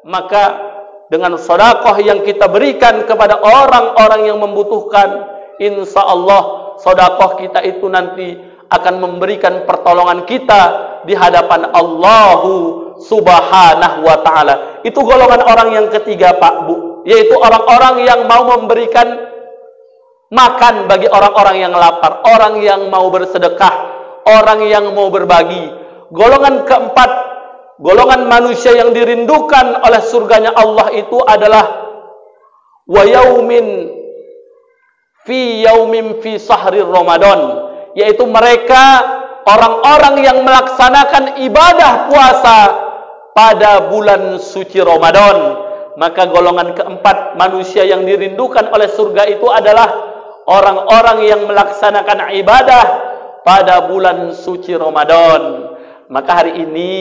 maka dengan sedekah yang kita berikan kepada orang-orang yang membutuhkan, insya Allah sedekah kita itu nanti akan memberikan pertolongan kita di hadapan Allah Subhanahu wa ta'ala. Itu golongan orang yang ketiga, Pak Bu, yaitu orang-orang yang mau memberikan makan bagi orang-orang yang lapar, orang yang mau bersedekah, orang yang mau berbagi. Golongan keempat, golongan manusia yang dirindukan oleh surganya Allah itu adalah wa yaumin fi sahrir Ramadan, yaitu mereka orang-orang yang melaksanakan ibadah puasa pada bulan suci Ramadan. Maka golongan keempat manusia yang dirindukan oleh surga itu adalah orang-orang yang melaksanakan ibadah pada bulan suci Ramadan. Maka hari ini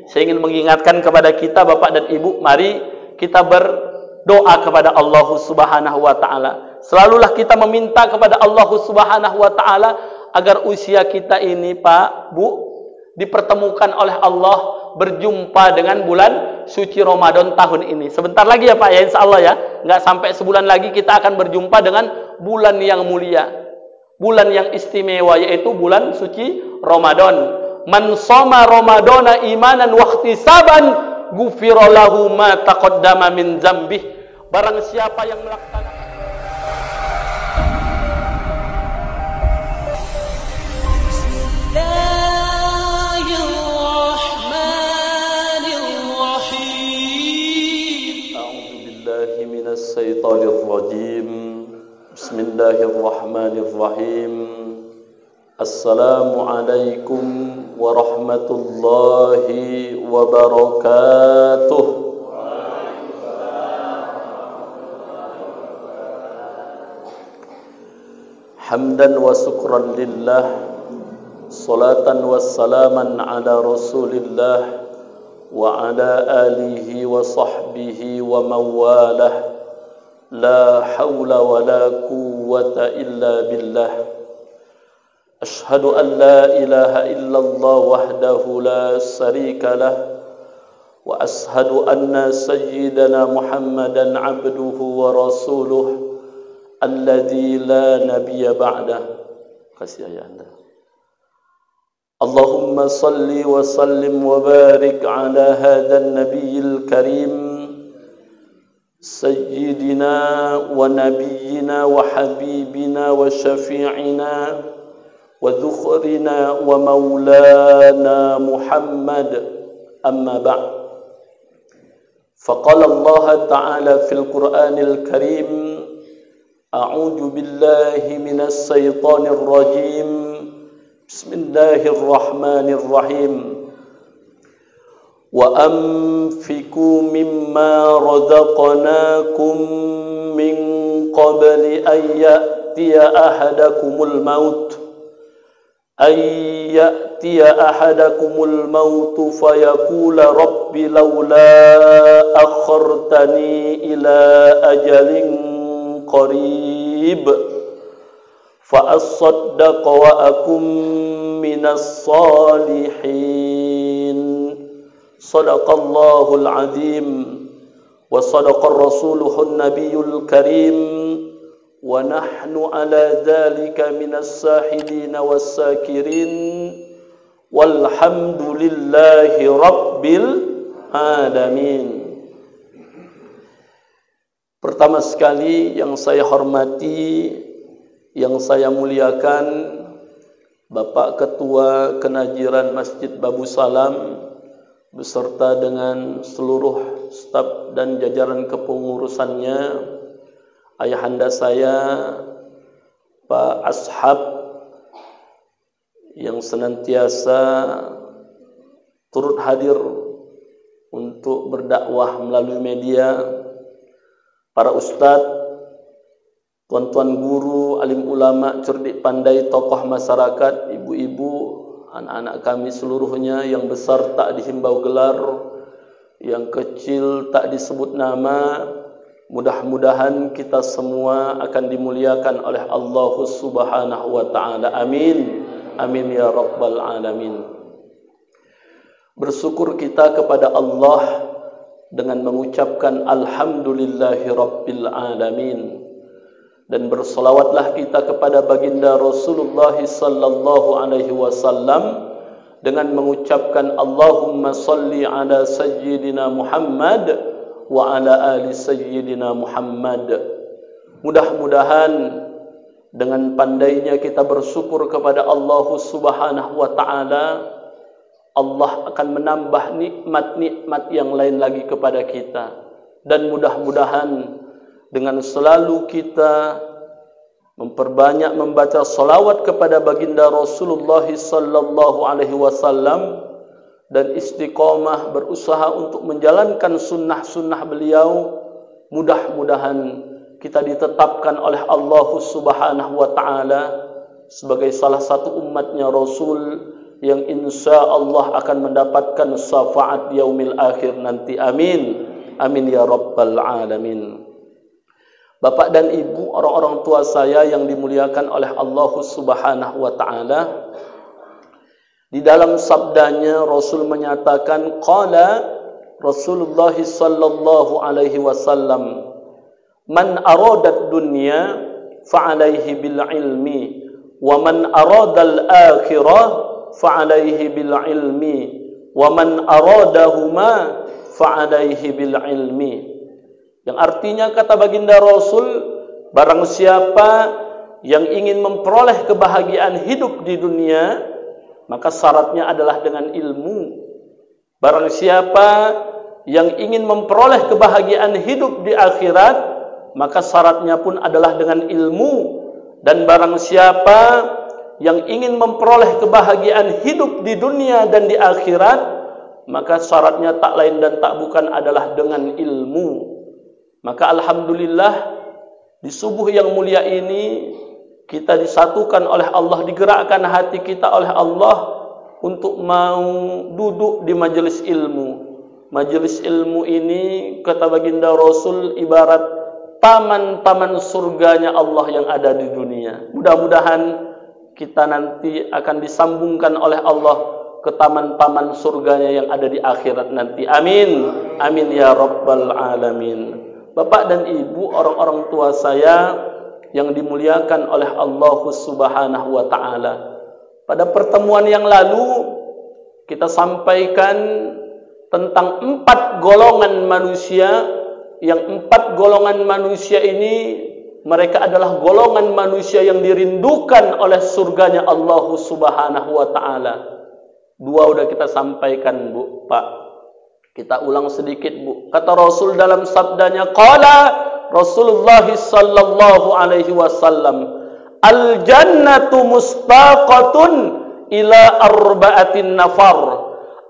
saya ingin mengingatkan kepada kita, Bapak dan Ibu, mari kita berdoa kepada Allah Subhanahu wa ta'ala. Selalulah kita meminta kepada Allah Subhanahu wa ta'ala agar usia kita ini, Pak, Bu, dipertemukan oleh Allah berjumpa dengan bulan suci Ramadan tahun ini. Sebentar lagi ya Pak ya, insya Allah ya. Nggak sampai sebulan lagi kita akan berjumpa dengan bulan yang mulia, bulan yang istimewa, yaitu bulan suci Ramadan. Man shoma Ramadana imanan wa ihtisaban ghufira lahu ma taqaddama min dzambih. Barang siapa yang melaksanakan Syaitanir rajim. Bismillahirrahmanirrahim. Assalamualaikum warahmatullahi wabarakatuh. Hamdan wa syukran lillah, salatan wassalaman ala Rasulillah wa ala alihi wa sahbihi wa mawalah. La hawla wa la quwwata illa billah. Ashhadu an la ilaha illallah wahdahu la sharika lah, wa ashhadu anna sayyidana Muhammadan abduhu wa rasuluh alladzi la nabiyya ba'dah. Kasih ayah Anda. Allahumma salli wa sallim wa barik ala hadzal nabiyil karim سيدنا ونبينا وحبيبنا وشفيعنا وذخرنا ومولانا محمد أما بعد فقال الله تعالى في القرآن الكريم أعوذ بالله من الشيطان الرجيم بسم الله الرحمن الرحيم وَأَنْفِقُوا مِمَّا رَزَقْنَاكُمْ مِنْ قَبْلِ أَنْ يَأْتِيَ أَحَدَكُمُ الْمَوْتُ فَيَقُولَ رَبِّ لَوْلَا أَخَّرْتَنِي إِلَى أَجَلٍ قَرِيبٍ فَأَصَّدَّقَ وَأَكُنْ مِنَ الصَّالِحِينَ. Sadaqallahul azim wa sadaqar rasuluhun nabiyul karim wa nahnu ala dhalika minas sahidin was sakirin walhamdulillahi rabbil alamin. Pertama sekali yang saya hormati, yang saya muliakan, Bapak Ketua Kenajiran Masjid Babu Salam beserta dengan seluruh staf dan jajaran kepengurusannya, ayahanda saya Pak Ashab yang senantiasa turut hadir untuk berdakwah melalui media, para ustadz, tuan-tuan guru, alim ulama, cerdik pandai, tokoh masyarakat, ibu-ibu, anak-anak kami seluruhnya, yang besar tak dihimbau gelar, yang kecil tak disebut nama. Mudah-mudahan kita semua akan dimuliakan oleh Allah Subhanahu wa ta'ala. Amin. Amin ya rabbal alamin. Bersyukur kita kepada Allah dengan mengucapkan alhamdulillahi rabbil alamin, dan berselawatlah kita kepada baginda Rasulullah sallallahu alaihi wasallam dengan mengucapkan Allahumma salli ala sayyidina Muhammad wa ala ali sayyidina Muhammad. Mudah-mudahan dengan pandainya kita bersyukur kepada Allah Subhanahu wa taala, Allah akan menambah nikmat-nikmat yang lain lagi kepada kita. Dan mudah-mudahan dengan selalu kita memperbanyak membaca salawat kepada baginda Rasulullah sallallahu alaihi wasallam dan istiqamah berusaha untuk menjalankan sunnah-sunnah beliau, mudah-mudahan kita ditetapkan oleh Allah Subhanahu wa taala sebagai salah satu umatnya Rasul yang insya Allah akan mendapatkan syafaat yaumil akhir nanti. Amin. Amin ya rabbal alamin. Bapak dan ibu, orang-orang tua saya yang dimuliakan oleh Allah Subhanahu wa taala, di dalam sabdanya Rasul menyatakan, qala Rasulullah sallallahu alaihi wasallam, man aradat dunya fa alaihi bil ilmi wa man aradal akhirah fa alaihi bil ilmi wa man aradahuma fa alaihi bil ilmi. Yang artinya kata baginda Rasul, barang siapa yang ingin memperoleh kebahagiaan hidup di dunia, maka syaratnya adalah dengan ilmu. Barang siapa yang ingin memperoleh kebahagiaan hidup di akhirat, maka syaratnya pun adalah dengan ilmu. Dan barang siapa yang ingin memperoleh kebahagiaan hidup di dunia dan di akhirat, maka syaratnya tak lain dan tak bukan adalah dengan ilmu. Maka alhamdulillah di subuh yang mulia ini kita disatukan oleh Allah, digerakkan hati kita oleh Allah untuk mau duduk di majelis ilmu. Majelis ilmu ini kata baginda Rasul ibarat taman-taman surganya Allah yang ada di dunia. Mudah-mudahan kita nanti akan disambungkan oleh Allah ke taman-taman surganya yang ada di akhirat nanti. Amin. Amin ya rabbal alamin. Bapak dan ibu, orang-orang tua saya yang dimuliakan oleh Allah Subhanahu wa taala. Pada pertemuan yang lalu kita sampaikan tentang 4 golongan manusia, yang 4 golongan manusia ini mereka adalah golongan manusia yang dirindukan oleh surganya Allah Subhanahu wa taala. 2 udah kita sampaikan, Bu, Pak. Kita ulang sedikit, Bu. Kata Rasul dalam sabdanya, qala Rasulullah sallallahu alaihi wasallam, al jannatu mustaqatun ila arba'atin nafar.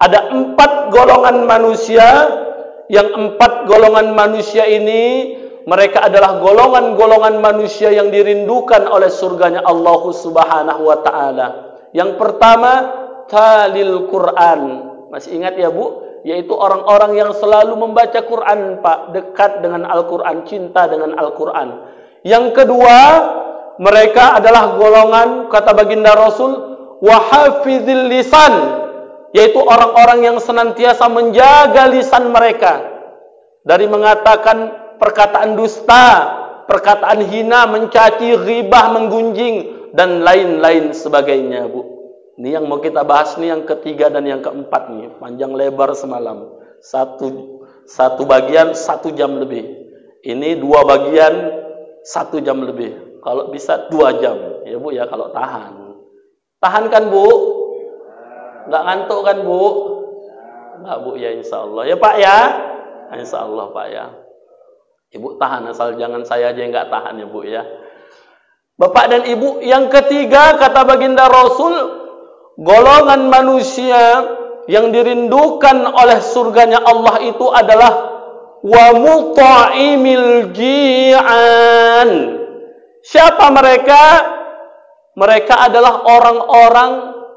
Ada 4 golongan manusia, yang 4 golongan manusia ini mereka adalah golongan-golongan manusia yang dirindukan oleh surganya Allah Subhanahu wa taala. Yang pertama, talil Quran. Masih ingat ya, Bu? Yaitu orang-orang yang selalu membaca Quran, Pak, dekat dengan Al-Quran, cinta dengan Al-Quran. Yang kedua, mereka adalah golongan, kata baginda Rasul, wahafizil lisan, yaitu orang-orang yang senantiasa menjaga lisan mereka dari mengatakan perkataan dusta, perkataan hina, mencaci, ghibah, menggunjing, dan lain-lain sebagainya, Bu. Ini yang mau kita bahas nih, yang ketiga dan yang keempat nih, panjang lebar semalam. Satu bagian 1 jam lebih. Ini 2 bagian 1 jam lebih. Kalau bisa 2 jam, ya Bu ya, kalau tahan. Tahan kan Bu? Nggak ngantuk kan Bu? Nggak Bu ya, insya Allah. Ya Pak ya? Insya Allah Pak ya. Ibu tahan, asal jangan saya aja yang nggak tahan ya Bu ya. Bapak dan Ibu, yang ketiga kata baginda Rasul, golongan manusia yang dirindukan oleh surganya Allah itu adalah wa muta'imil ji'an. Siapa mereka? Mereka adalah orang-orang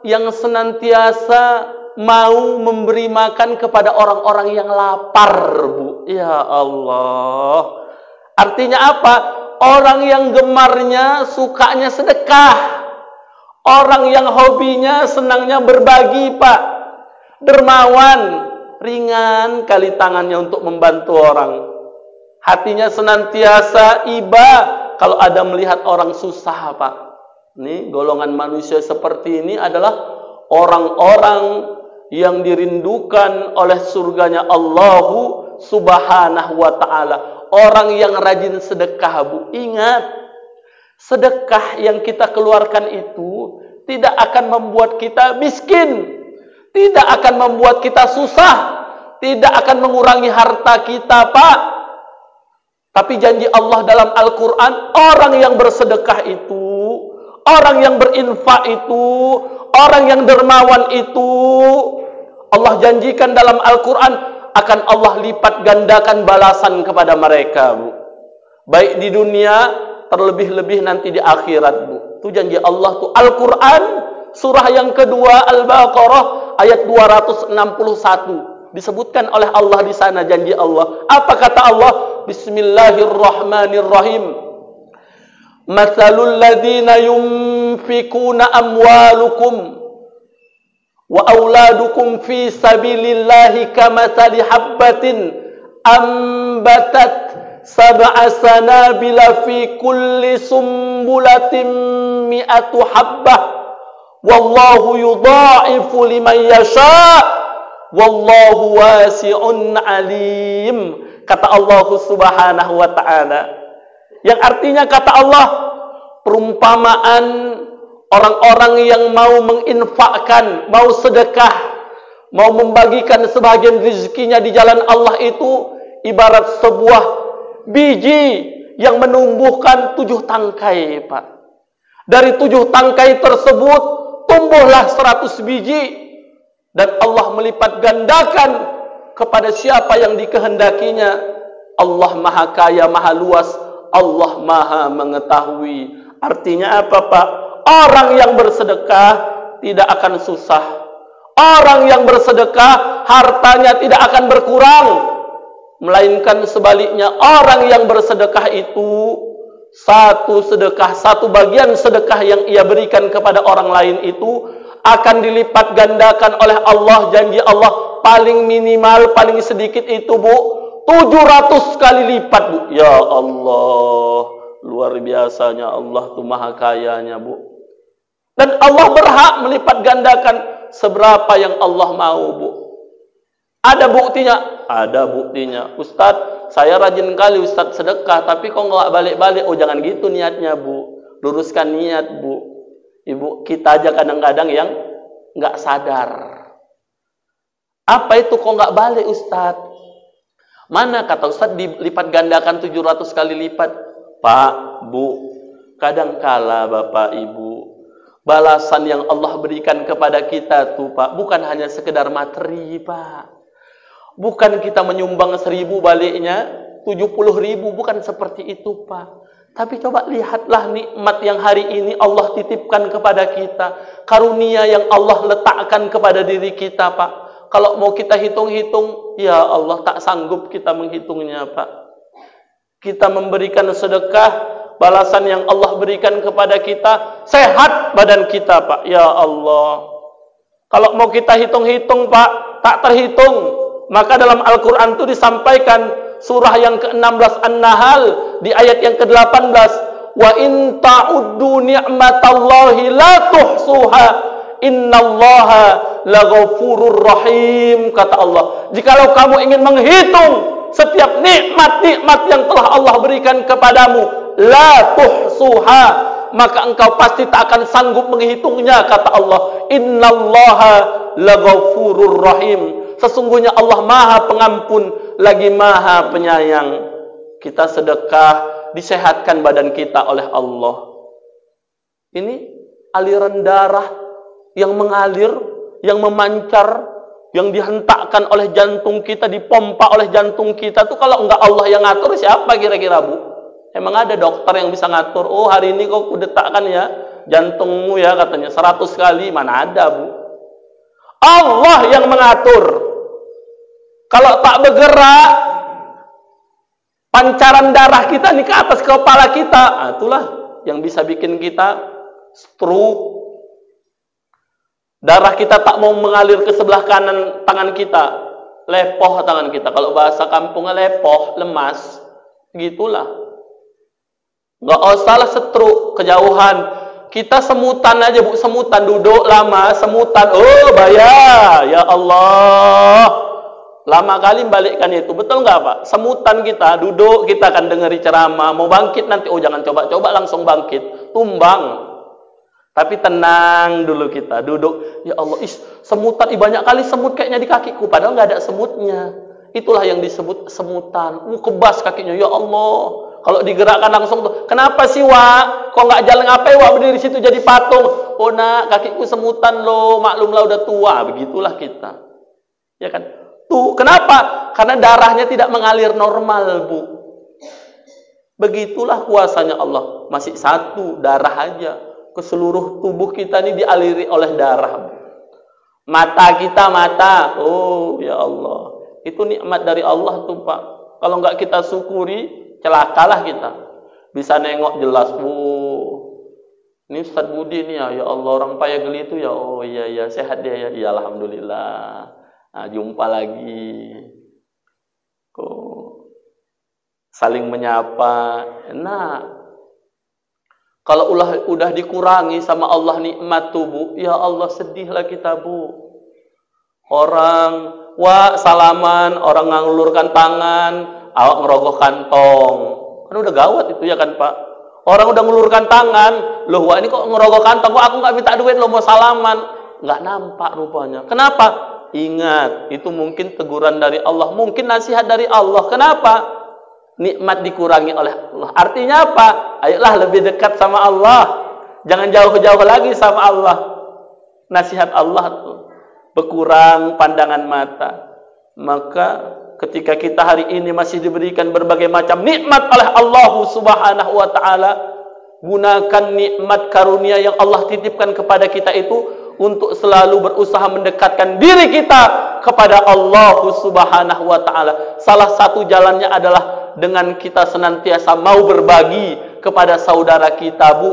yang senantiasa mau memberi makan kepada orang-orang yang lapar, Bu. Ya Allah. Artinya apa? Orang yang gemarnya, sukanya sedekah. Orang yang hobinya, senangnya berbagi, Pak. Dermawan, ringan kali tangannya untuk membantu orang. Hatinya senantiasa iba kalau ada melihat orang susah, Pak. Ini golongan manusia seperti ini adalah orang-orang yang dirindukan oleh surganya Allahu Subhanahu wa ta'ala. Orang yang rajin sedekah, Bu. Ingat, sedekah yang kita keluarkan itu tidak akan membuat kita miskin, tidak akan membuat kita susah, tidak akan mengurangi harta kita, Pak. Tapi janji Allah dalam Al-Quran, orang yang bersedekah itu, orang yang berinfak itu, orang yang dermawan itu, Allah janjikan dalam Al-Quran akan Allah lipat gandakan balasan kepada mereka, Bu. Baik di dunia, terlebih-lebih nanti di akhirat, Bu. Itu janji Allah tuh. Al-Quran surah yang kedua Al-Baqarah ayat 261 disebutkan oleh Allah di sana janji Allah. Apa kata Allah? Bismillahirrahmanirrahim. Matsalul ladzina yunfikuna amwalukum wa auladukum fi sabilillahi kamatsali habbatin ambatat sab'a sanabila fi kulli sumbulatin mi'atu habbah wallahu yudha'ifu liman yasha' wallahu wasi'un alim. Kata Allah Subhanahu wa ta'ala, yang artinya kata Allah, perumpamaan orang-orang yang mau menginfakkan, mau sedekah, mau membagikan sebagian rezekinya di jalan Allah itu ibarat sebuah biji yang menumbuhkan 7 tangkai, Pak. Dari 7 tangkai tersebut tumbuhlah 100 biji, dan Allah melipat gandakan kepada siapa yang dikehendakinya. Allah Maha Kaya, Maha Luas, Allah Maha Mengetahui. Artinya apa, Pak? Orang yang bersedekah tidak akan susah. Orang yang bersedekah hartanya tidak akan berkurang. Melainkan sebaliknya, orang yang bersedekah itu satu sedekah, satu bagian sedekah yang ia berikan kepada orang lain itu akan dilipat gandakan oleh Allah. Janji Allah paling minimal, paling sedikit itu, Bu, 700 kali lipat, Bu. Ya Allah, luar biasanya Allah tuh Maha Kayanya, Bu. Dan Allah berhak melipat gandakan seberapa yang Allah mau, Bu. Ada buktinya? Ada buktinya. Ustadz, saya rajin kali Ustadz sedekah, tapi kok nggak balik-balik? Oh, jangan gitu niatnya, Bu. Luruskan niat, Bu. Ibu, kita aja kadang-kadang yang nggak sadar. Apa itu kok nggak balik, Ustadz? Mana kata Ustadz dilipat gandakan 700 kali lipat? Pak, Bu, kadangkala Bapak Ibu, balasan yang Allah berikan kepada kita tuh, Pak, bukan hanya sekedar materi, Pak. Bukan kita menyumbang 1000 baliknya 70.000, bukan seperti itu, Pak. Tapi coba lihatlah nikmat yang hari ini Allah titipkan kepada kita. Karunia yang Allah letakkan kepada diri kita, Pak. Kalau mau kita hitung-hitung, ya Allah, tak sanggup kita menghitungnya, Pak. Kita memberikan sedekah, balasan yang Allah berikan kepada kita, sehat badan kita, Pak. Ya Allah. Kalau mau kita hitung-hitung, Pak, tak terhitung. Maka dalam Al-Quran itu disampaikan, surah yang ke-16 An-Nahl di ayat yang ke-18, wa in ta'uddu ni'matallahi la tuhsuha innallaha laghafurur rahim. Kata Allah, jikalau kamu ingin menghitung setiap nikmat-nikmat yang telah Allah berikan kepadamu, la tuhsuha, maka engkau pasti tak akan sanggup menghitungnya. Kata Allah, innallaha laghafurur rahim. Sesungguhnya Allah Maha Pengampun lagi Maha Penyayang. Kita sedekah, disehatkan badan kita oleh Allah. Ini aliran darah yang mengalir, yang memancar, yang dihentakkan oleh jantung kita, dipompa oleh jantung kita tuh, kalau enggak Allah yang ngatur, siapa kira-kira, Bu? Emang ada dokter yang bisa ngatur? Oh, hari ini kok kudetakkan ya jantungmu ya, katanya 100 kali. Mana ada, Bu? Allah yang mengatur. Kalau tak bergerak, pancaran darah kita nih ke atas kepala kita, nah, itulah yang bisa bikin kita stroke. Darah kita tak mau mengalir ke sebelah kanan tangan kita, lepoh tangan kita. Kalau bahasa kampungnya lepoh, lemas, gitulah. Nggak usahlah setruk, kejauhan. Kita semutan aja, Bu, semutan, duduk lama, semutan, oh bahaya, ya Allah. Lama kali balikkan itu, betul nggak Pak? Semutan kita, duduk, kita akan dengeri ceramah, mau bangkit nanti, oh jangan coba-coba langsung bangkit, tumbang. Tapi tenang dulu kita, duduk, ya Allah, semutan, banyak kali semut kayaknya di kakiku, padahal nggak ada semutnya. Itulah yang disebut semutan, kebas kakinya, ya Allah. Kalau digerakkan langsung tuh, kenapa sih Wak? Kok nggak jalan ngapain Wak berdiri situ jadi patung? Oh nak, kakiku semutan loh, maklumlah udah tua. Begitulah kita, ya kan? Tuh, kenapa? Karena darahnya tidak mengalir normal, Bu. Begitulah kuasanya Allah. Masih satu darah aja, ke seluruh tubuh kita ini dialiri oleh darah, Bu. Mata kita, mata, oh ya Allah, itu nikmat dari Allah tuh Pak. Kalau nggak kita syukuri, celakalah kita. Bisa nengok jelas, Bu. Ini Ustaz Budi nih ya Allah, orang payah geli itu ya. Oh iya sehat dia ya. Ya alhamdulillah. Nah, jumpa lagi. Kok saling menyapa. Enak. Kalau udah dikurangi sama Allah nikmat tuh, Bu, ya Allah sedihlah kita, Bu. Orang salaman, orang ngulurkan tangan, awak ngerogoh kantong. Kan udah gawat itu ya kan Pak. Orang udah ngulurkan tangan, loh wah ini kok ngerogoh kantong, kok aku nggak minta duit lo mau salaman. Nggak nampak rupanya. Kenapa? Ingat, itu mungkin teguran dari Allah, mungkin nasihat dari Allah. Kenapa? Nikmat dikurangi oleh Allah. Artinya apa? Ayolah lebih dekat sama Allah. Jangan jauh-jauh lagi sama Allah. Nasihat Allah tuh. Berkurang pandangan mata. Maka ketika kita hari ini masih diberikan berbagai macam nikmat oleh Allah Subhanahu wa taala, gunakan nikmat karunia yang Allah titipkan kepada kita itu untuk selalu berusaha mendekatkan diri kita kepada Allah Subhanahu wa taala. Salah satu jalannya adalah dengan kita senantiasa mau berbagi kepada saudara kita, Bu.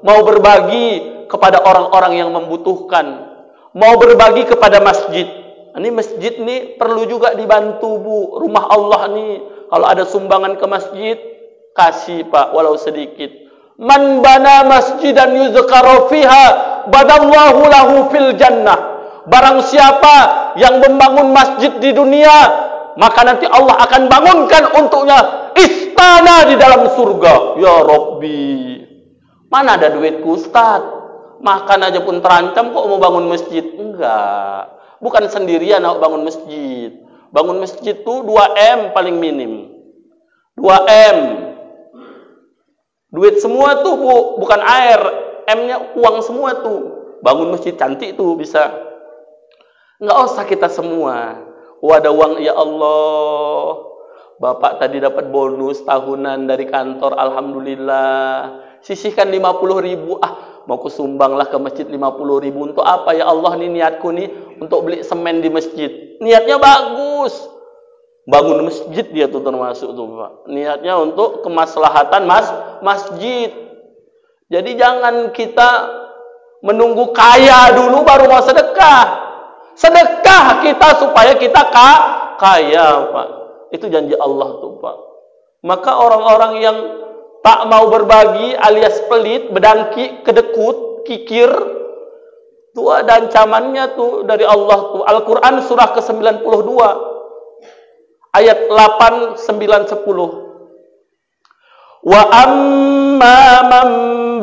Mau berbagi kepada orang-orang yang membutuhkan. Mau berbagi kepada masjid. Ini masjid nih perlu juga dibantu, Bu. Rumah Allah nih, kalau ada sumbangan ke masjid, kasih Pak, walau sedikit. Man bana masjidan yuzkaru fiha badallahu lahu fil jannah. Barang siapa yang membangun masjid di dunia, maka nanti Allah akan bangunkan untuknya istana di dalam surga. Ya Rabbi, mana ada duitku Ustaz? Makan aja pun terancam kok mau bangun masjid. Enggak. Bukan sendirian nak bangun masjid. Bangun masjid tuh 2M paling minim. 2M. Duit semua tuh, Bu, bukan air. M-nya uang semua tuh. Bangun masjid cantik tuh bisa. Enggak usah kita semua. Oh, ada uang, ya Allah. Bapak tadi dapat bonus tahunan dari kantor, alhamdulillah. Sisihkan 50.000. Mau kusumbanglah ke masjid 50.000 untuk apa ya Allah, nih niatku nih untuk beli semen di masjid. Niatnya bagus. Bangun masjid dia tuh termasuk tuh Pak. Niatnya untuk kemaslahatan masjid. Jadi jangan kita menunggu kaya dulu baru mau sedekah. Sedekah kita supaya kita kaya, Pak. Itu janji Allah tuh, Pak. Maka orang-orang yang tak mau berbagi alias pelit, bedangki, kedekut, kikir, itu ada ancamannya tuh dari Allah tuh. Al-Quran surah ke-92 ayat 8, 9, 10. Wa amma man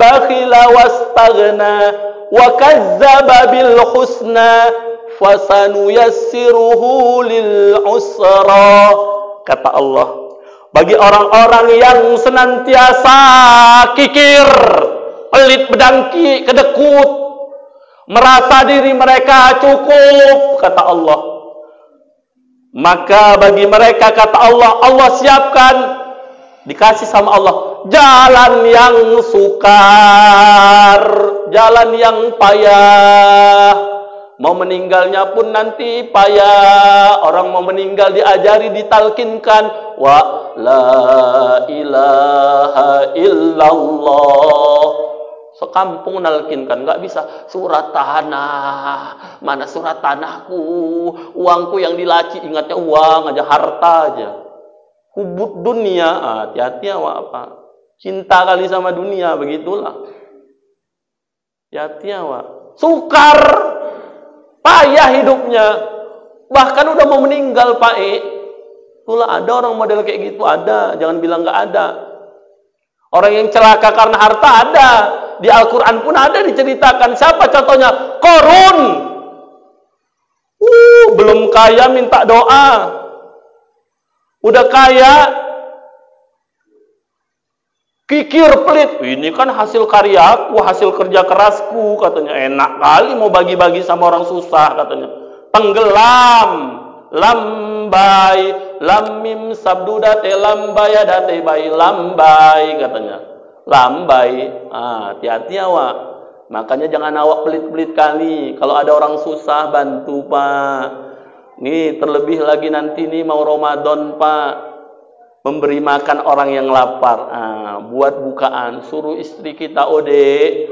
bakhila wastaghna wa kazzaba bil husna fasanuyassiruhu lil usra. Kata Allah, bagi orang-orang yang senantiasa kikir, pelit, bedangki, kedekut, merasa diri mereka cukup, kata Allah, maka bagi mereka, kata Allah, Allah siapkan, dikasih sama Allah, jalan yang sukar, jalan yang payah. Mau meninggalnya pun nanti payah. Orang mau meninggal diajari, ditalkinkan, wa la ilaha illallah. Sekampung nalkinkan, nggak bisa. Surat tanah, mana surat tanahku, uangku yang dilaci, ingatnya uang aja, harta aja. Hubud dunia, hati-hati awak Pak. Cinta kali sama dunia, begitulah. Hati-hati awak. Sukar, payah hidupnya, bahkan udah mau meninggal Pak. Itulah ada orang model kayak gitu, ada. Jangan bilang nggak ada. Orang yang celaka karena harta ada. Di Al-Quran pun ada diceritakan. Siapa contohnya? Korun. Belum kaya minta doa. Udah kaya kikir pelit. Ini kan hasil karyaku, hasil kerja kerasku, katanya. Enak kali mau bagi-bagi sama orang susah, katanya. Tenggelam. Lambai, lamim sabdudate lambayadate bai lambai, katanya. Lambai, hati-hati awak. Makanya jangan awak pelit-pelit kali. Kalau ada orang susah, bantu Pak. Nih terlebih lagi nanti nih mau Ramadan Pak, memberi makan orang yang lapar. Buat bukaan, suruh istri kita Ode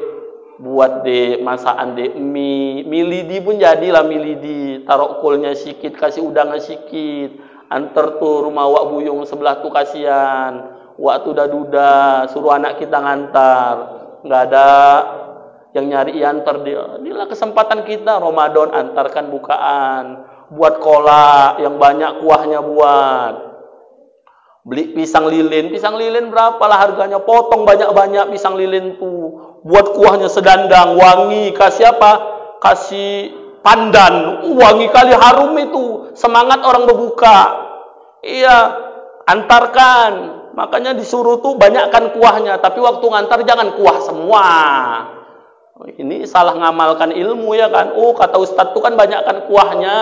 buat deh masakan deh mie lidi pun jadilah mie lidi, taruh kolnya sikit, kasih udangnya sikit, antar tuh rumah wak buyung sebelah tuh kasihan, wak tuh duda, suruh anak kita ngantar, nggak ada yang nyari antar dia. Inilah kesempatan kita Ramadan, antarkan bukaan, buat kolak yang banyak kuahnya, buat beli pisang lilin berapa lah harganya, potong banyak-banyak pisang lilin tuh, buat kuahnya sedandang, wangi, kasih apa? Kasih pandan, wangi kali, harum itu, semangat orang berbuka. Iya, antarkan. Makanya disuruh tuh banyakkan kuahnya, tapi waktu ngantar jangan kuah semua. Ini salah ngamalkan ilmu ya kan. Kata Ustadz tuh kan banyakkan kuahnya,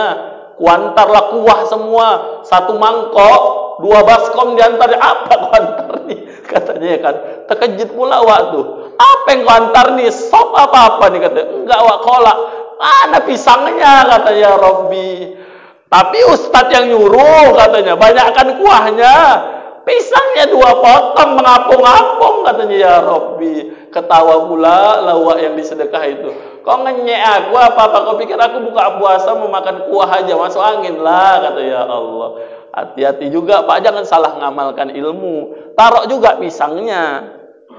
kuantarlah kuah semua, satu mangkok 2 baskom diantar. Apa kuantar nih katanya ya kan. Terkejut pula waktu, apa yang kuantar nih, sop apa-apa nih katanya. Enggak wak, kolak. Mana pisangnya katanya Robbi. Tapi Ustadz yang nyuruh katanya banyakkan kuahnya, pisangnya 2 potong mengapung-apung katanya ya Robbi. Ketawa pula lawak yang disedekah itu. Kau ngenyek aku apa-apa, kau pikir aku buka puasa mau makan kuah aja, masuk angin lah, kata ya Allah. Hati-hati juga Pak, jangan salah ngamalkan ilmu. Taruh juga pisangnya,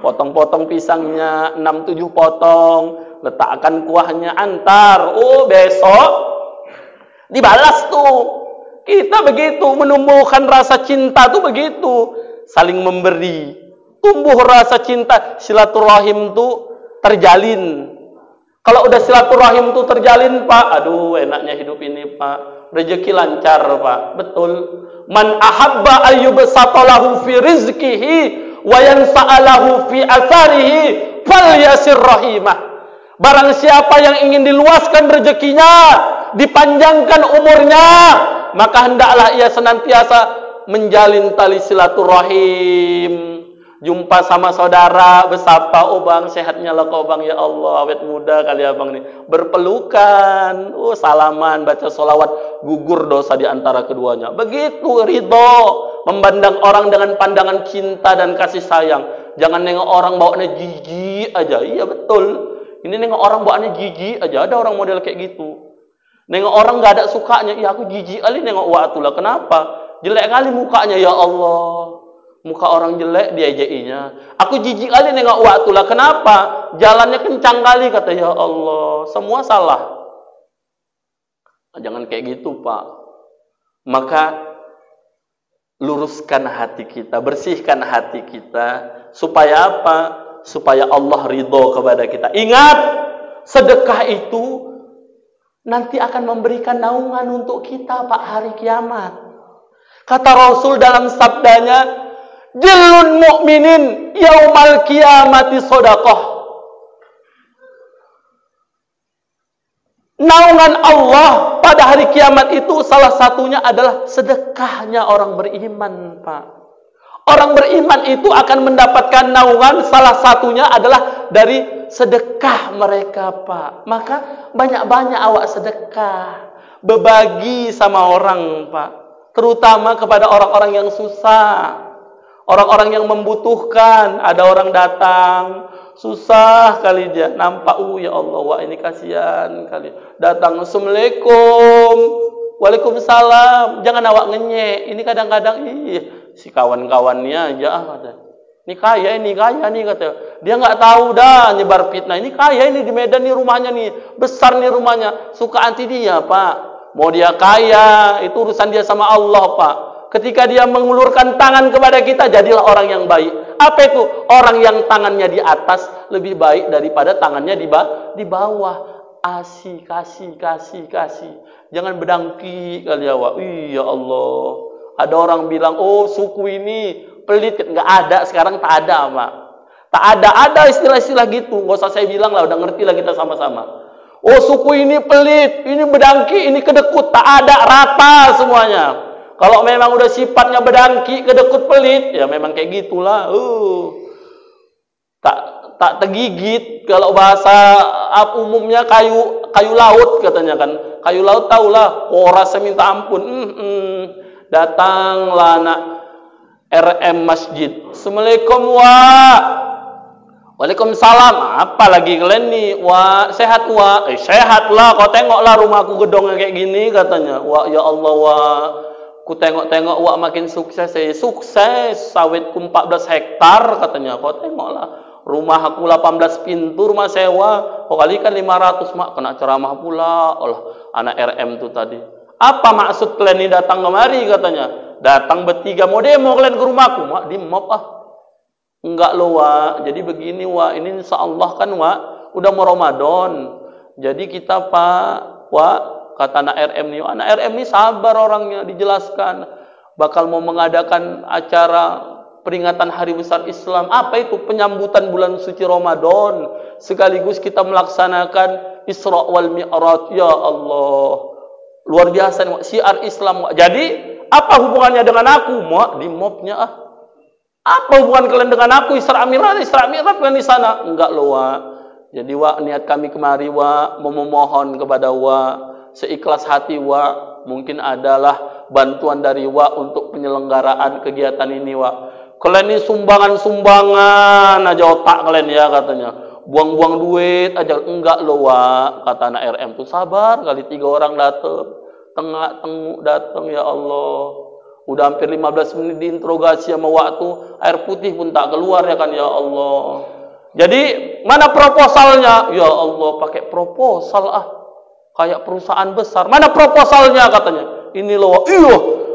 potong-potong pisangnya 6-7 potong, letakkan kuahnya, antar. Besok dibalas tuh. Kita begitu menumbuhkan rasa cinta tuh begitu, saling memberi, tumbuh rasa cinta, silaturahim tuh terjalin. Kalau udah silaturahim tuh terjalin Pak, aduh enaknya hidup ini Pak, rezeki lancar Pak, betul. Man ahabba ayyubsatalahu fi rizqihi wa yansa'alahu fi asarihi falyasir rahimah. Barang siapa yang ingin diluaskan rezekinya, dipanjangkan umurnya, maka hendaklah ia senantiasa menjalin tali silaturahim. Jumpa sama saudara, bersapa, bang, sehatnya lah kau bang, ya Allah, awet muda kali abang nih. Berpelukan, salaman, baca sholawat, gugur dosa di antara keduanya. Begitu ridho, memandang orang dengan pandangan cinta dan kasih sayang. Jangan nengok orang bawaannya jijik aja. Iya betul, ini nengok orang bawaannya jijik aja. Ada orang model kayak gitu. Nengok orang gak ada sukanya, iya aku jijik kali nengok waktu lah. Kenapa? Jelek kali mukanya, ya Allah. Muka orang jelek diajakinya. Aku jijik kali nengok waktu lah. Kenapa? Jalannya kencang kali, kata ya Allah. Semua salah. Jangan kayak gitu Pak. Maka luruskan hati kita, bersihkan hati kita. Supaya apa? Supaya Allah ridho kepada kita. Ingat, sedekah itu nanti akan memberikan naungan untuk kita Pak hari kiamat. Kata Rasul dalam sabdanya, jilun mu'minin yaumal kiamati sodakoh. Naungan Allah pada hari kiamat itu salah satunya adalah sedekahnya orang beriman Pak. Orang beriman itu akan mendapatkan naungan, salah satunya adalah dari sedekah mereka Pak. Maka banyak-banyak awak sedekah, berbagi sama orang Pak, terutama kepada orang-orang yang susah. Orang-orang yang membutuhkan, ada orang datang, susah kali dia, nampak, ya Allah, wah ini kasihan kali. Datang, Assalamualaikum, Waalaikumsalam, jangan awak ngenyek. Ini kadang-kadang, si kawan-kawannya aja, ini kaya nih, kata. Dia nggak tahu dah nyebar fitnah. Ini kaya ini di Medan nih rumahnya nih, besar nih rumahnya. Suka anti dia, Pak. Mau dia kaya, itu urusan dia sama Allah, Pak. Ketika dia mengulurkan tangan kepada kita, jadilah orang yang baik. Apa itu? Orang yang tangannya di atas lebih baik daripada tangannya di bawah. Kasih. Jangan bedangki kali ya, Wak. Ya Allah. Ada orang bilang, oh suku ini pelit. Nggak ada, sekarang tak ada, Pak. Tak ada istilah-istilah gitu. Nggak usah saya bilang lah, udah ngerti lah kita sama-sama. Oh suku ini pelit, ini bedangki, ini kedekut. Tak ada, rata semuanya. Kalau memang udah sifatnya bedangki, kedekut, pelit, ya memang kayak gitulah. Tak tergigit. Kalau bahasa umumnya kayu laut katanya kan. Kayu laut tahulah, korasnya minta ampun. Datanglah anak RM Masjid. Assalamualaikum, Wak. Waalaikumsalam. Apa lagi kalian nih? Wak, sehat, Wak? Sehat lah. Kau tengoklah rumahku gedongnya kayak gini katanya. Wak, ya Allah, Wak. Ku tengok-tengok, Wak makin sukses. Sukses. Sawitku 14 hektar katanya. Kau tengoklah. Rumah aku 18 pintu, rumah sewa. Kau kali kan 500, Mak. Kena ceramah pula. Anak RM tuh tadi. Apa maksud kalian ini datang kemari katanya? Datang bertiga, mau demo kalian ke rumahku. Mak, di mop Enggak loh, Wak. Jadi begini, Wak. Ini insya Allah kan, Wak, udah mau Ramadan. Jadi kita, Pak, Wak, kata anak RM nih. Anak RM nih sabar orangnya, dijelaskan. Bakal mau mengadakan acara peringatan Hari Besar Islam. Apa itu? Penyambutan bulan suci Ramadan. Sekaligus kita melaksanakan Isra wal Mi'raj. Ya Allah. Luar biasa nih, Wak. Syiar Islam, Wak. Jadi, apa hubungannya dengan aku? Wak, di mobnya Apa hubungan kalian dengan aku? Isra Mi'raj kan di sana. Enggak loh, Wak. Jadi, Wak, niat kami kemari, Wak, memohon kepada Wak, seikhlas hati, Wak, mungkin adalah bantuan dari Wak untuk penyelenggaraan kegiatan ini, Wak. Kalian ini sumbangan aja otak kalian ya katanya. Buang-buang duit aja. Enggak loh, Wak, kata anak RM tuh. Sabar kali 3 orang datang. Tengah-tenguk datang, ya Allah. Udah hampir 15 menit diinterogasi sama waktu, air putih pun tak keluar ya kan, ya Allah. Jadi mana proposalnya? Ya Allah, pakai proposal kayak perusahaan besar. Mana proposalnya katanya? Ini loh,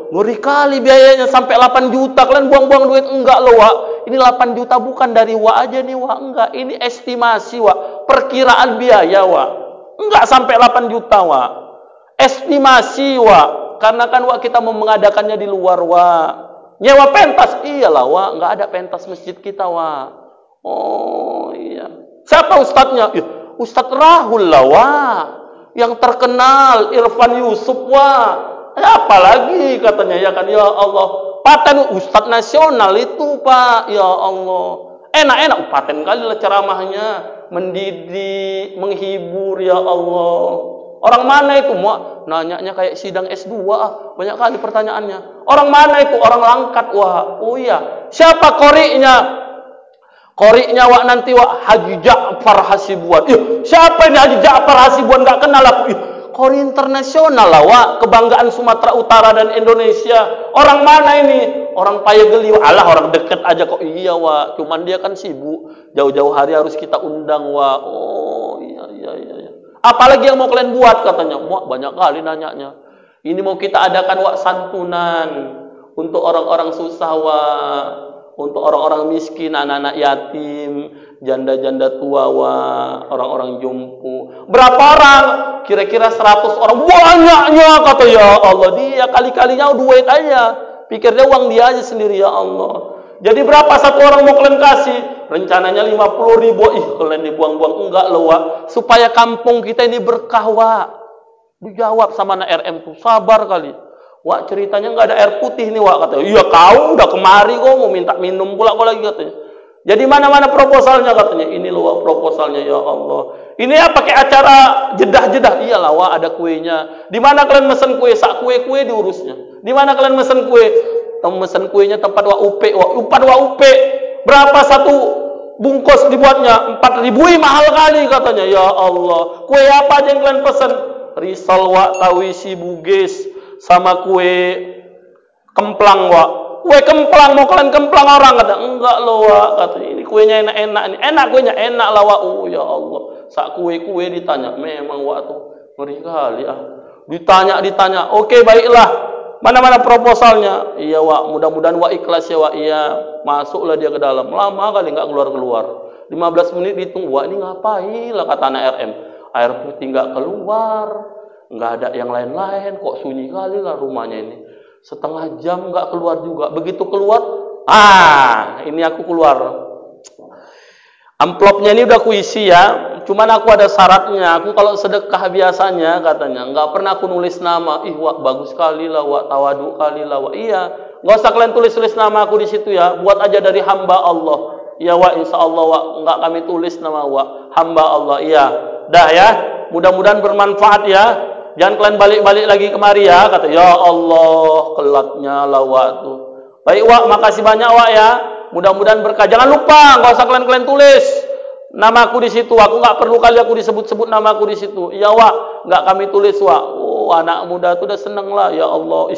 ngeri kali biayanya sampai 8 juta. Kalian buang-buang duit. Enggak loh, Wak. Ini 8 juta bukan dari Wak aja nih, Wak. Enggak, ini estimasi, Wak. Perkiraan biaya, Wak. Enggak sampai 8 juta, Wak. Estimasi, Wak. Karena kan, Wak, kita mau mengadakannya di luar, Wak. Nyewa pentas. Iyalah, Wak. Enggak ada pentas masjid kita, Wak. Oh, iya. Siapa ustadznya? Ustadz Rahul lah, Wak. Yang terkenal, Irfan Yusuf, Wak. Apalagi katanya, ya kan, ya Allah. Paten ustadz nasional itu, Pak. Ya Allah. Enak-enak. Paten kali lah ceramahnya. Mendidik, menghibur, ya Allah. Orang mana itu? Nanyanya kayak sidang S2 banyak kali pertanyaannya. Orang mana itu? Orang Langkat, Wak. Oh iya. Siapa koriknya? Koriknya, Wak, nanti, Wak, Haji Ja'far Hasibuan. Siapa ini Haji Ja'far Hasibuan? Gak kenal aku. Kori internasional lah, Wak. Kebanggaan Sumatera Utara dan Indonesia. Orang mana ini? Orang Payageli. Alah, orang deket aja kok. Iya, Wak. Cuman dia kan sibuk. Jauh-jauh hari harus kita undang, Wak. Oh iya. Apalagi yang mau kalian buat katanya? Wak, banyak kali nanyanya. Ini mau kita adakan, Wak, santunan untuk orang-orang susah, Wak. Untuk orang-orang miskin, anak-anak yatim, janda-janda tua, Wak. Orang-orang jompo. Berapa orang? Kira-kira 100 orang. Banyaknya kata, ya Allah. Dia kali-kalinya duit aja. Pikir dia uang dia aja sendiri, ya Allah. Jadi berapa satu orang mau kalian kasih? Rencananya 50.000. Kalian dibuang-buang. Enggak loh, Wak. Supaya kampung kita ini berkah, Wak. Dijawab sama anak RM tuh. Sabar kali. Wak, ceritanya nggak ada air putih nih, Wak, katanya. Iya, kau udah kemari kok mau minta minum pula kau lagi katanya. Jadi mana-mana proposalnya katanya. Ini loh, Wak, proposalnya, ya Allah. Ini ya pakai acara jedah-jedah. Iyalah, Wak, ada kuenya. Di mana kalian mesen kue? Sak kue-kue diurusnya. Di mana kalian mesen kue? Mesen kuenya tempat wa upe, berapa satu bungkus dibuatnya? 4.000, mahal kali katanya. Ya Allah, kue apa aja yang kalian pesen? Risol wa, tawisi, bugis, sama kue kemplang wa. Kue kemplang, mau kalian kemplang orang? Kata, enggak loh wa, katanya. Ini kuenya enak-enak, ini enak kuenya, enak lah wa. Oh ya Allah, sak kue-kue ditanya, memang wa tuh ngeri kali ah. Ditanya, oke baiklah. Mana-mana proposalnya? Iya Wak, mudah-mudahan Wak ikhlas ya Wak. Iya, masuklah dia ke dalam. Lama kali nggak keluar-keluar. 15 menit dihitung, Wak ini ngapain lah kata anak RM. Air putih nggak keluar, nggak ada yang lain-lain. Kok sunyi kali lah rumahnya ini. Setengah jam nggak keluar juga. Begitu keluar, ini aku keluar. Amplopnya ini udah aku isi ya. Cuman aku ada syaratnya. Aku kalau sedekah biasanya katanya nggak pernah aku nulis nama. Ih Wak, bagus sekali lah Wak, tawadu kali lah Wak. Iya, nggak usah kalian tulis nama aku di situ ya. Buat aja dari hamba Allah. Iya Wak, insya Allah Wak, nggak kami tulis nama Wak, hamba Allah. Iya, dah ya. Mudah-mudahan bermanfaat ya. Jangan kalian balik-balik lagi kemari ya. Kata ya Allah, kelatnya lah Wak tuh. Baik Wak, makasih banyak Wak ya. Mudah-mudahan berkah. Jangan lupa, nggak usah kalian tulis nama aku di situ. Aku nggak perlu kali aku disebut-sebut nama aku di situ. Iya Wak, nggak kami tulis Wak. Oh, anak muda tuh udah seneng lah. Ya Allah,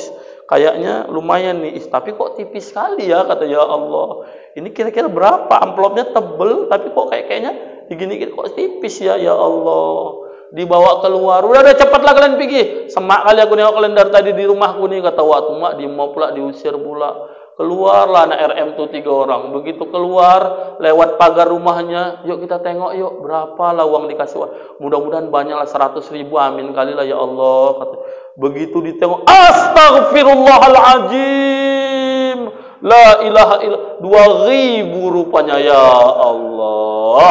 kayaknya lumayan nih. Tapi kok tipis sekali ya, kata ya Allah. Ini kira-kira berapa? Amplopnya tebel, tapi kok kayaknya digini kok tipis ya. Ya Allah, dibawa keluar. Udah cepatlah kalian pergi. Semak kali aku nengok kalian dari tadi di rumahku nih. Kata waktu mak di mau pula diusir pula. Keluarlah anak RM tuh 3 orang. Begitu keluar, lewat pagar rumahnya, yuk kita tengok yuk, berapa lah uang dikasih. Mudah-mudahan banyaklah 100.000, amin kali lah ya Allah. Kata. Begitu ditengok, astagfirullahaladzim, la ilaha illallah, 2.000 rupanya ya Allah.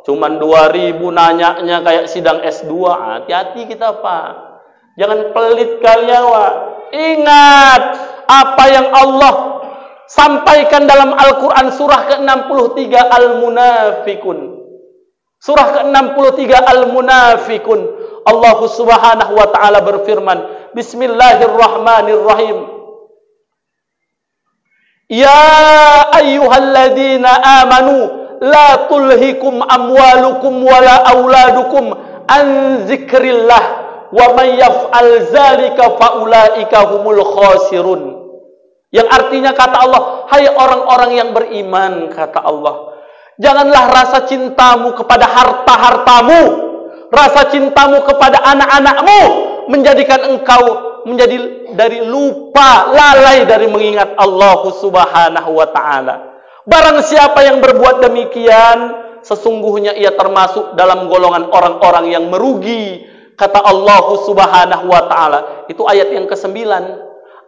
Cuman 2.000 nanyanya kayak sidang S2. Hati-hati kita Pak. Jangan pelit kalian Wak. Ingat apa yang Allah sampaikan dalam Al-Quran surah ke-63 Al-Munafikun. Surah ke-63 Al-Munafikun. Allah subhanahu wa ta'ala berfirman, Bismillahirrahmanirrahim. Ya ayyuhalladzina amanu la tulhikum amwalukum wala auladukum an zikrillah wa man yaf'al zalika faulaika humul khasirun. Yang artinya kata Allah, hai orang-orang yang beriman, kata Allah, janganlah rasa cintamu kepada harta-hartamu, rasa cintamu kepada anak-anakmu menjadikan engkau menjadi dari lupa, lalai dari mengingat Allah subhanahu wa ta'ala. Barang siapa yang berbuat demikian, sesungguhnya ia termasuk dalam golongan orang-orang yang merugi, kata Allah subhanahu wa ta'ala. Itu ayat yang ke-9.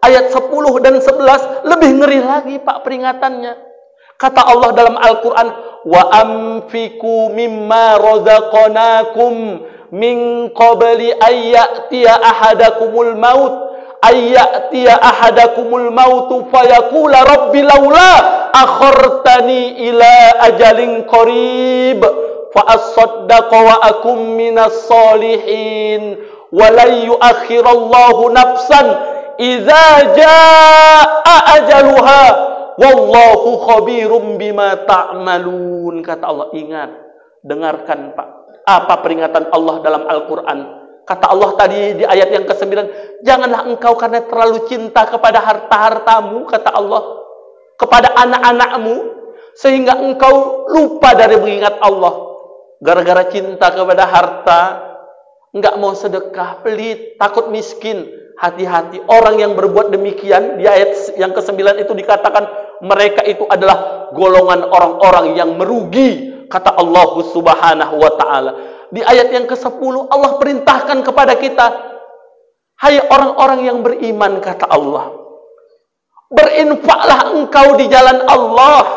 Ayat 10 dan 11 lebih ngeri lagi Pak peringatannya. Kata Allah dalam Al-Quran, wa amfiku mimma razaqnakum min qabli ayyatiya ahadakumul maut fayaqula rabbi laula akhartani ila ajalin qarib fa asaddaqa wa akum minas solihin wa la yuakhirallahu nafsan idza jaa ajaluha wallahu khabirum bima ta'malun. Kata Allah, ingat, dengarkan Pak, apa peringatan Allah dalam Al-Quran. Kata Allah tadi di ayat yang ke-9, janganlah engkau karena terlalu cinta kepada harta-hartamu, kata Allah, kepada anak-anakmu, sehingga engkau lupa dari mengingat Allah. Gara-gara cinta kepada harta, enggak mau sedekah, pelit, takut miskin. Hati-hati, orang yang berbuat demikian, di ayat yang ke-9 itu dikatakan mereka itu adalah golongan orang-orang yang merugi, kata Allah subhanahu wa ta'ala. Di ayat yang ke-10 Allah perintahkan kepada kita, hai orang-orang yang beriman, kata Allah, berinfaklah engkau di jalan Allah,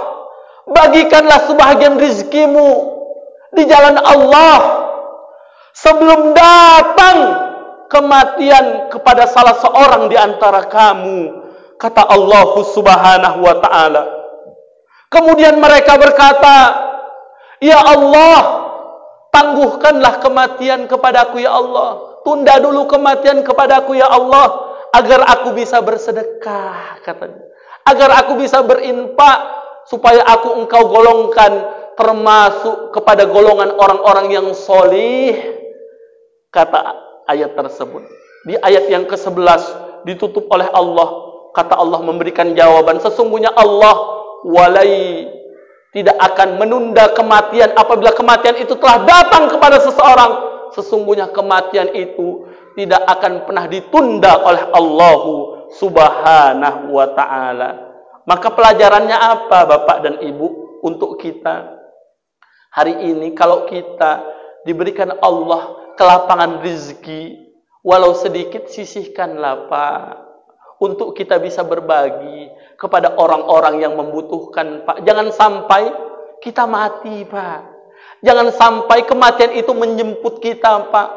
bagikanlah sebahagian rizkimu di jalan Allah sebelum datang kematian kepada salah seorang di antara kamu, kata Allah subhanahu wa ta'ala. Kemudian mereka berkata, ya Allah, tangguhkanlah kematian kepadaku ya Allah, tunda dulu kematian kepadaku ya Allah, agar aku bisa bersedekah, katanya, agar aku bisa berinfak, supaya aku engkau golongkan termasuk kepada golongan orang-orang yang solih. Kata ayat tersebut. Di ayat yang ke-11 ditutup oleh Allah. Kata Allah memberikan jawaban, sesungguhnya Allah tidak akan menunda kematian apabila kematian itu telah datang kepada seseorang. Sesungguhnya kematian itu tidak akan pernah ditunda oleh Allah Subhanahu wa ta'ala. Maka pelajarannya apa Bapak dan Ibu untuk kita? Hari ini kalau kita diberikan Allah kelapangan rezeki, walau sedikit sisihkanlah Pak, untuk kita bisa berbagi kepada orang-orang yang membutuhkan Pak. Jangan sampai kita mati Pak. Jangan sampai kematian itu menjemput kita Pak.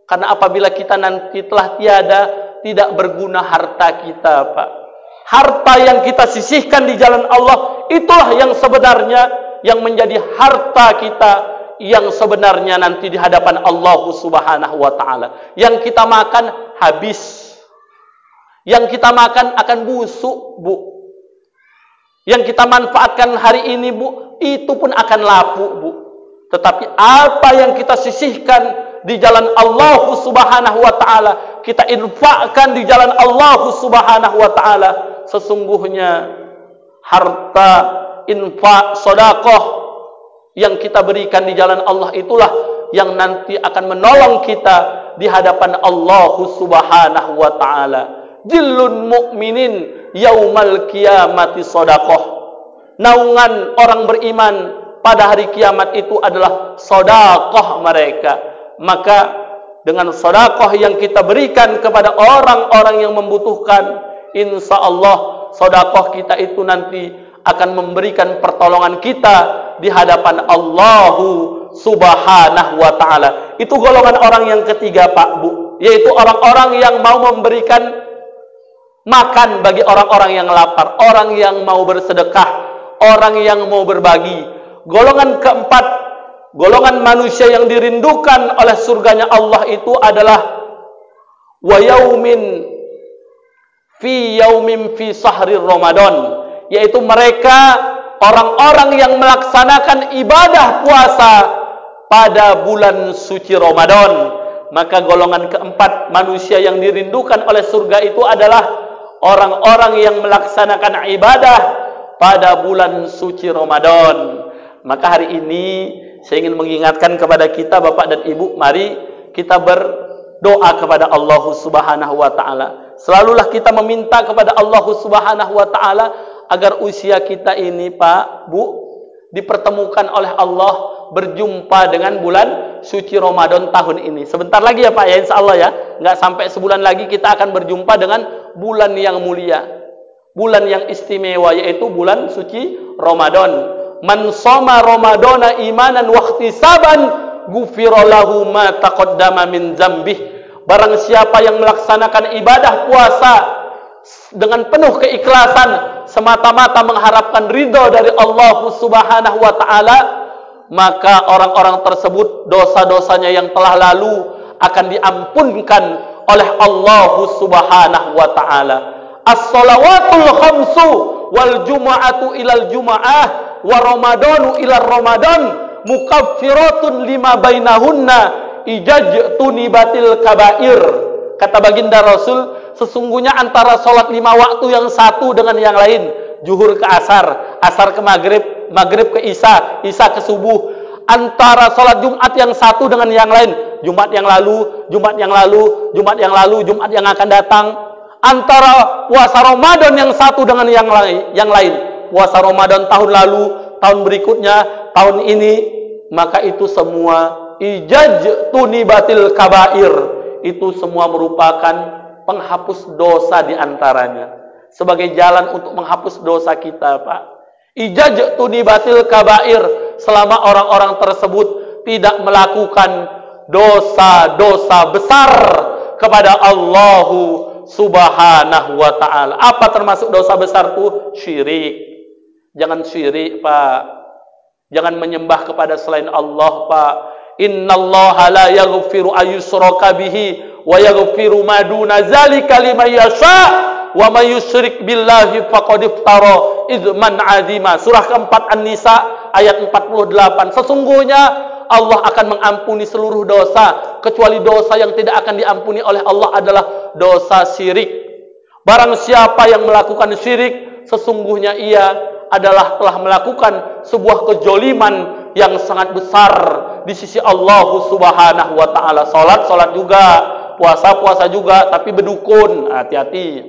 Karena apabila kita nanti telah tiada, tidak berguna harta kita Pak. Harta yang kita sisihkan di jalan Allah, itulah yang sebenarnya yang menjadi harta kita, yang sebenarnya nanti di hadapan Allah Subhanahu wa ta'ala. Yang kita makan habis. Yang kita makan akan busuk Bu. Yang kita manfaatkan hari ini Bu, itu pun akan lapuk Bu. Tetapi apa yang kita sisihkan di jalan Allah Subhanahu wa ta'ala, kita infakkan di jalan Allah Subhanahu wa ta'ala, sesungguhnya harta, infak, sedekah yang kita berikan di jalan Allah itulah yang nanti akan menolong kita di hadapan Allah Subhanahu wa ta'ala. Jillun mu'minin yaumal qiyamati sedekah. Naungan orang beriman pada hari kiamat itu adalah sedekah mereka. Maka dengan sedekah yang kita berikan kepada orang-orang yang membutuhkan, insya Allah sedekah kita itu nanti akan memberikan pertolongan kita di hadapan Allah Subhanahu wa ta'ala. Itu golongan orang yang ketiga Pak Bu, yaitu orang-orang yang mau memberikan makan bagi orang-orang yang lapar, orang yang mau bersedekah, orang yang mau berbagi. Golongan keempat, golongan manusia yang dirindukan oleh surganya Allah itu adalah wa yaumin fi sahri Ramadan, yaitu mereka orang-orang yang melaksanakan ibadah puasa pada bulan suci Ramadan. Maka golongan keempat manusia yang dirindukan oleh surga itu adalah orang-orang yang melaksanakan ibadah pada bulan suci Ramadan. Maka hari ini saya ingin mengingatkan kepada kita Bapak dan Ibu, mari kita berdoa kepada Allah Subhanahu wa ta'ala. Selalulah kita meminta kepada Allah Subhanahu wa ta'ala agar usia kita ini Pak, Bu, dipertemukan oleh Allah berjumpa dengan bulan suci Ramadan tahun ini. Sebentar lagi ya Pak ya, insya Allah ya. Nggak sampai sebulan lagi kita akan berjumpa dengan bulan yang mulia, bulan yang istimewa, yaitu bulan suci Ramadan. Man shoma Ramadana imanan wa ihtisaban ghufira lahu ma taqaddama min dzambih. Barang siapa yang melaksanakan ibadah puasa dengan penuh keikhlasan, semata-mata mengharapkan ridho dari Allah Subhanahu wa ta'ala, maka orang-orang tersebut dosa-dosanya yang telah lalu akan diampunkan oleh Allah Subhanahu wa ta'ala. As-salawatul khamsu wal jumu'atu ilal jumu'ah wa ramadanu ilal ramadan mukaffiratun lima bainahunna ijajtuni batil kabair. Kata baginda Rasul, sesungguhnya antara sholat 5 waktu yang satu dengan yang lain, zuhur ke asar, asar ke maghrib, maghrib ke isya, isya ke subuh, antara sholat Jumat yang satu dengan yang lain, Jumat yang lalu, Jumat yang lalu, Jumat yang lalu, Jumat yang akan datang, antara puasa Ramadan yang satu dengan yang lain, puasa Ramadan tahun lalu, tahun berikutnya, tahun ini, maka itu semua ijajtuni batil kabair, itu semua merupakan penghapus dosa diantaranya, sebagai jalan untuk menghapus dosa kita Pak. Ijajtuni batil kabair, selama orang-orang tersebut tidak melakukan dosa-dosa besar kepada Allah Subhanahu wa ta'ala. Apa termasuk dosa besar itu? Syirik. Jangan syirik Pak, jangan menyembah kepada selain Allah Pak. Innallaha la yaghfiru ayyushraka bihi wa yaghfiru ma duna zalika liman yasha wa may yusyrik billahi faqad iftara itsman 'azima. Surah keempat An-Nisa ayat 48. Sesungguhnya Allah akan mengampuni seluruh dosa, kecuali dosa yang tidak akan diampuni oleh Allah adalah dosa syirik. Barang siapa yang melakukan syirik, sesungguhnya ia adalah telah melakukan sebuah kejoliman yang sangat besar di sisi Allah Subhanahu wa taala. Salat juga, puasa juga, tapi berdukun, hati-hati.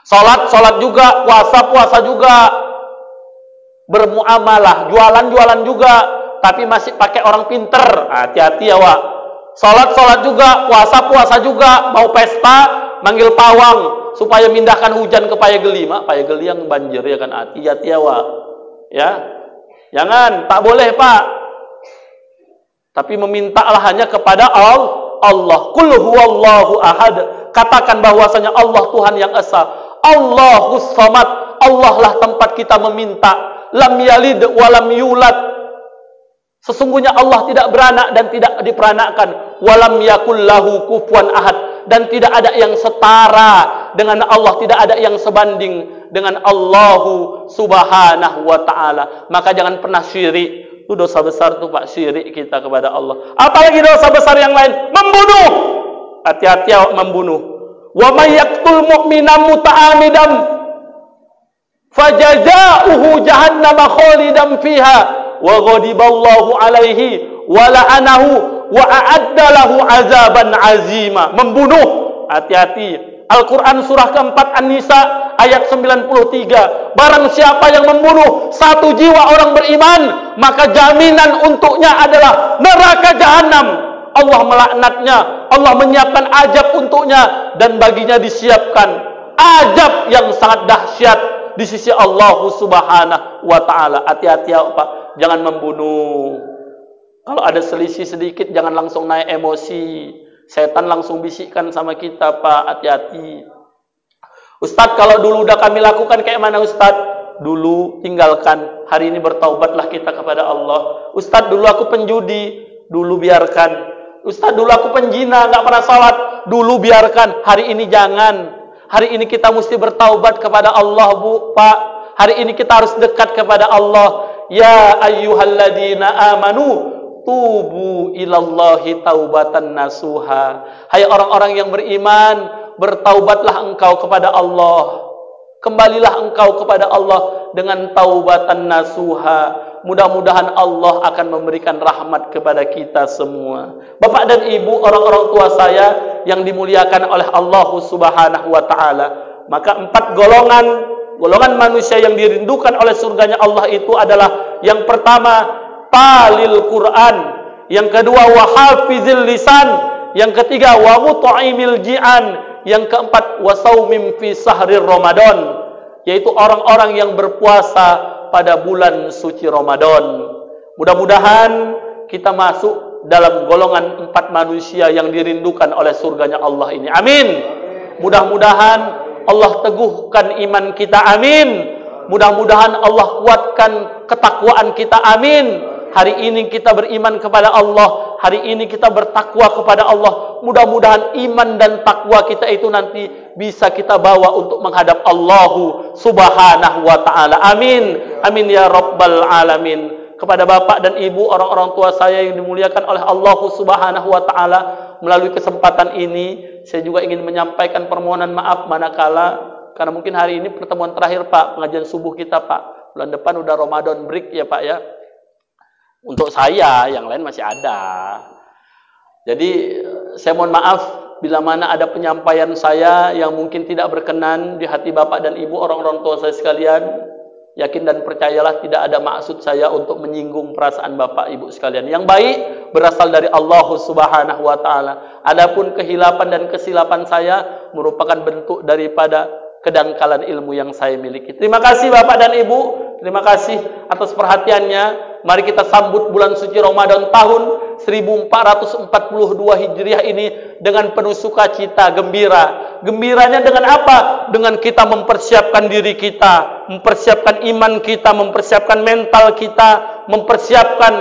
Salat juga, puasa juga, bermuamalah, jualan juga, tapi masih pakai orang pinter, hati-hati ya Wak. Salat juga, puasa juga, mau pesta, manggil pawang supaya mindahkan hujan ke Payageli, Mak. Payageli yang banjir ya kan, hati-hati ya Wak. Ya, jangan, tak boleh Pak. Tapi memintalah hanya kepada Allah. Qul huwallahu ahad. Katakan bahwasanya Allah Tuhan yang esa. Allahus samad. Allah lah tempat kita meminta. Lam yalid walam yulad. Sesungguhnya Allah tidak beranak dan tidak diperanakkan. Walam yakul lahu kufuwan ahad. Dan tidak ada yang setara dengan Allah, tidak ada yang sebanding dengan Allah Subhanahu wa taala. Maka jangan pernah syirik. Itu dosa besar tuh Pak, syirik kita kepada Allah. Apalagi dosa besar yang lain, membunuh. Hati-hati membunuh. Wa may yaqtul mu'mina muta'ammidan fajaza'uhu jahannam khalidan fiha wa ghadiballahu alaihi wa la'anahu wa a'adda lahu azaban azima. Membunuh, hati-hati. Al-Quran surah keempat An-Nisa ayat 93. Barang siapa yang membunuh satu jiwa orang beriman, maka jaminan untuknya adalah neraka jahanam. Allah melaknatnya, Allah menyiapkan azab untuknya, dan baginya disiapkan azab yang sangat dahsyat di sisi Allah Subhanahu wa taala. Hati-hati ya Pak, jangan membunuh. Kalau ada selisih sedikit jangan langsung naik emosi. Setan langsung bisikkan sama kita, Pak, hati-hati. Ustadz, kalau dulu udah kami lakukan kayak mana Ustadz? Dulu tinggalkan, hari ini bertaubatlah kita kepada Allah. Ustadz, dulu aku penjudi, dulu biarkan. Ustadz, dulu aku penjina, gak pernah salat, dulu biarkan. Hari ini jangan. Hari ini kita mesti bertaubat kepada Allah, Bu, Pak. Hari ini kita harus dekat kepada Allah. Ya ayyuhalladzina amanu tubu ilallahi taubatan nasuha. Hai orang-orang yang beriman, bertaubatlah engkau kepada Allah. Kembalilah engkau kepada Allah dengan taubatan nasuha. Mudah-mudahan Allah akan memberikan rahmat kepada kita semua. Bapak dan Ibu, orang-orang tua saya yang dimuliakan oleh Allah Subhanahu wa taala. Maka 4 golongan manusia yang dirindukan oleh surganya Allah itu adalah yang pertama talil Quran, yang kedua wahafizil lisan, yang ketiga wa mut'imil ji'an, yang keempat wasaumim fi sahrir Ramadan, yaitu orang-orang yang berpuasa pada bulan suci Ramadan. Mudah-mudahan kita masuk dalam golongan 4 manusia yang dirindukan oleh surganya Allah ini. Amin. Mudah-mudahan Allah teguhkan iman kita. Amin. Mudah-mudahan Allah kuatkan ketakwaan kita. Amin. Hari ini kita beriman kepada Allah, hari ini kita bertakwa kepada Allah. Mudah-mudahan iman dan takwa kita itu nanti bisa kita bawa untuk menghadap Allah Subhanahu wa taala. Amin. Amin ya rabbal alamin. Kepada Bapak dan Ibu, orang-orang tua saya yang dimuliakan oleh Allah Subhanahu wa taala, melalui kesempatan ini saya juga ingin menyampaikan permohonan maaf manakala karena mungkin hari ini pertemuan terakhir Pak, pengajian subuh kita Pak. Bulan depan udah Ramadan break ya Pak ya. Untuk saya, yang lain masih ada. Jadi saya mohon maaf bila mana ada penyampaian saya yang mungkin tidak berkenan di hati Bapak dan Ibu, orang-orang tua saya sekalian. Yakin dan percayalah tidak ada maksud saya untuk menyinggung perasaan Bapak Ibu sekalian. Yang baik berasal dari Allah Subhanahu wa taala. Adapun kehilapan dan kesilapan saya merupakan bentuk daripada kedangkalan ilmu yang saya miliki. Terima kasih Bapak dan Ibu, terima kasih atas perhatiannya. Mari kita sambut bulan suci Ramadan tahun 1442 Hijriah ini dengan penuh sukacita, gembira. Gembiranya dengan apa? Dengan kita mempersiapkan diri kita, mempersiapkan iman kita, mempersiapkan mental kita, mempersiapkan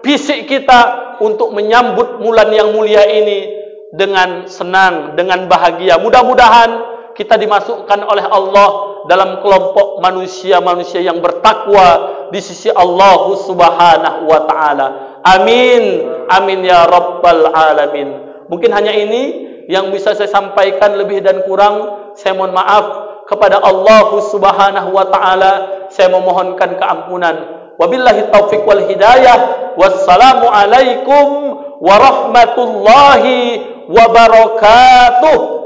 fisik kita untuk menyambut bulan yang mulia ini dengan senang, dengan bahagia. Mudah-mudahan kita dimasukkan oleh Allah dalam kelompok manusia-manusia yang bertakwa di sisi Allah Subhanahu wa taala. Amin. Amin ya rabbal alamin. Mungkin hanya ini yang bisa saya sampaikan, lebih dan kurang saya mohon maaf kepada Allah Subhanahu wa taala. Saya memohonkan keampunan. Wabillahi taufiq wal hidayah. Wassalamu alaikum warahmatullahi wabarakatuh.